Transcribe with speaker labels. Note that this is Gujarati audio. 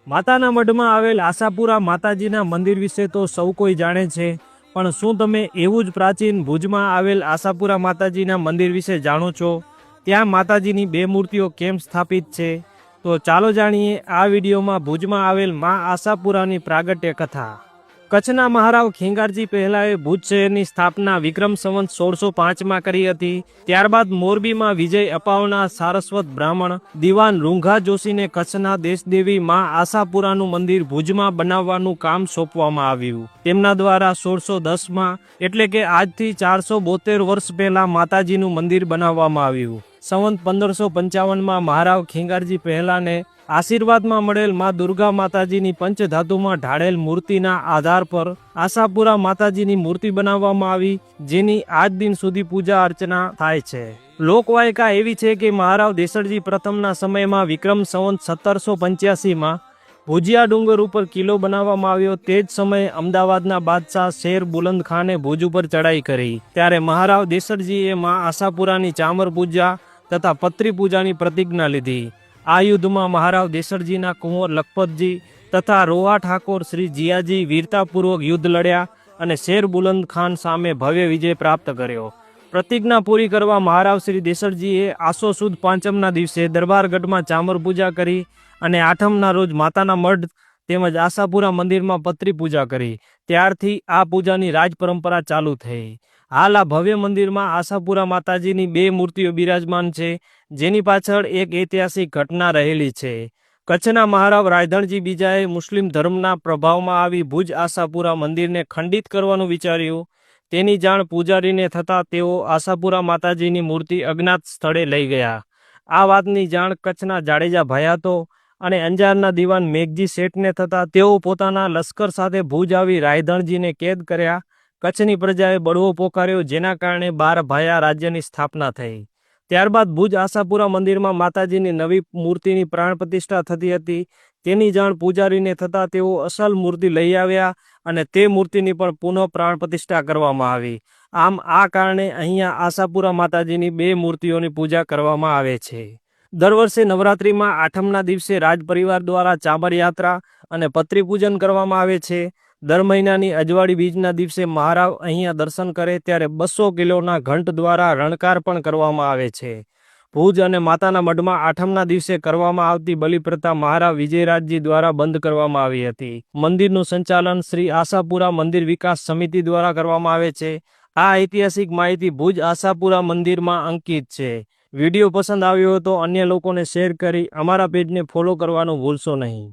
Speaker 1: માતાના મઢમાં આવેલ આશાપુરા માતાજીના મંદિર વિશે તો સૌ કોઈ જાણે છે, પણ શું તમે એવું જ પ્રાચીન ભુજમાં આવેલ આશાપુરા માતાજીના મંદિર વિશે જાણો છો? ત્યાં માતાજીની બે મૂર્તિઓ કેમ સ્થાપિત છે? તો ચાલો જાણીએ આ વિડીયોમાં ભુજમાં આવેલ મા આશાપુરાની પ્રાગટ્ય કથા। કચ્છના મહારાવ ખેંગારજી પહેલાએ ભુજ શહેરની સ્થાપના વિક્રમ સંવત 1605માં કરી હતી। ત્યારબાદ મોરબીમાં વિજય અપાવનાર સારસ્વત બ્રાહ્મણ દિવાન રૂંઘા જોશીને કચ્છના દેશદેવી મા આશાપુરાનું મંદિર ભુજમાં બનાવવાનું કામ સોંપવામાં આવ્યું। તેમના દ્વારા 1610માં એટલે કે આજથી 472 વર્ષ પહેલા માતાજીનું મંદિર બનાવવામાં આવ્યું। સંવત 1555માં મહારાવ ખેંગારજી પહેલાને આશીર્વાદમાં મળેલ મા દુર્ગા માતાજીની પંચધાતુમાં ઢાળેલ મૂર્તિના આધાર પર આશાપુરા માતાજીની મૂર્તિ બનાવવામાં આવી, જેની આજ દિન સુધી પૂજા અર્ચના થાય છે। લોકવાયકા એવી છે કે મહારાવ દેસરજી પ્રથમના સમયમાં વિક્રમ સંવત 1785માં ભુજિયા ડુંગર ઉપર કિલ્લો બનાવવામાં આવ્યો। તે જ સમયે અમદાવાદના બાદશાહ શેર બુલંદ ખાને ભુજ ઉપર ચડાઈ કરી, ત્યારે મહારાવ દેસરજીએ મા આશાપુરાની ચામર પૂજા તથા પત્રી પૂજાની પ્રતિજ્ઞા લીધી। આ યુદ્ધમાં મહારાવ દેસરજીના કુંવર લખપતજી તથા રોહા ઠાકોર શ્રી જીયાજી વીરતાપૂર્વક યુદ્ધ લડ્યા અને શેર બુલંદ ખાન સામે ભવ્ય વિજય પ્રાપ્ત કર્યો। પ્રતિજ્ઞા પૂરી કરવા મહારાવ શ્રી દેસરજીએ આસો સુદ પાંચમના દિવસે દરબારગઢમાં ચામર પૂજા કરી અને આઠમના રોજ માતાના મઢ તેમજ આશાપુરા મંદિરમાં પત્રી પૂજા કરી। ત્યારથી આ પૂજાની રાજ પરંપરા ચાલુ થઈ। હાલ આ ભવ્ય મંદિરમાં આશાપુરા માતાજીની બે મૂર્તિઓ બિરાજમાન છે, જેની પાછળ એક ઐતિહાસિક ઘટના રહેલી છે। કચ્છના મહારાવ રાયધણજી બીજાએ મુસ્લિમ ધર્મના પ્રભાવમાં આવી ભુજ આશાપુરા મંદિરને ખંડિત કરવાનું વિચાર્યું। તેની જાણ પૂજારીને થતાં તેઓ આશાપુરા માતાજીની મૂર્તિ અજ્ઞાત સ્થળે લઈ ગયા। આ વાતની જાણ કચ્છના જાડેજા ભાયાતો અને અંજારના દિવાન મેઘજી શેઠને થતાં તેઓ પોતાના લશ્કર સાથે ભુજ આવી રાયધણજીને કેદ કર્યા। કચ્છની પ્રજાએ બળવો પોકાર્યો, જેના કારણે 12 ભાયા રાજ્યની સ્થાપના થઈ। ત્યારબાદ ભુજ આશાપુરા મંદિરમાં માતાજીની નવી મૂર્તિની પ્રાણ પ્રતિષ્ઠા થતી હતી। તેની જાણ પૂજારીને થતાં તેઓ અસલ મૂર્તિ લઈ આવ્યા અને તે મૂર્તિની પણ પુનઃ પ્રાણ પ્રતિષ્ઠા કરવામાં આવી। આમ આ કારણે અહીંયા આશાપુરા માતાજીની બે મૂર્તિઓની પૂજા કરવામાં આવે છે। દર વર્ષે નવરાત્રિમાં આઠમના દિવસે રાજ પરિવાર દ્વારા ચામર યાત્રા અને પત્રી પૂજન કરવામાં આવે છે। દર મહિનાની અજવાળી બીજના દિવસે મહારાવ અહીંયા દર્શન કરે ત્યારે 200 કિલોના ઘંટ દ્વારા રણકાર પણ કરવામાં આવે છે। ભુજ અને માતાના મઢમાં આઠમના દિવસે કરવામાં આવતી બલિ પ્રથા મહારાવ વિજયરાજજી દ્વારા બંધ કરવામાં આવી હતી। મંદિરનું સંચાલન શ્રી આશાપુરા મંદિર વિકાસ સમિતિ દ્વારા કરવામાં આવે છે। આ ઐતિહાસિક માહિતી ભુજ આશાપુરા મંદિરમાં અંકિત છે। વિડીયો પસંદ આવ્યો હોય તો અન્ય લોકોને શેર કરી અમારા પેજને ફોલો કરવાનું ભૂલશો નહીં।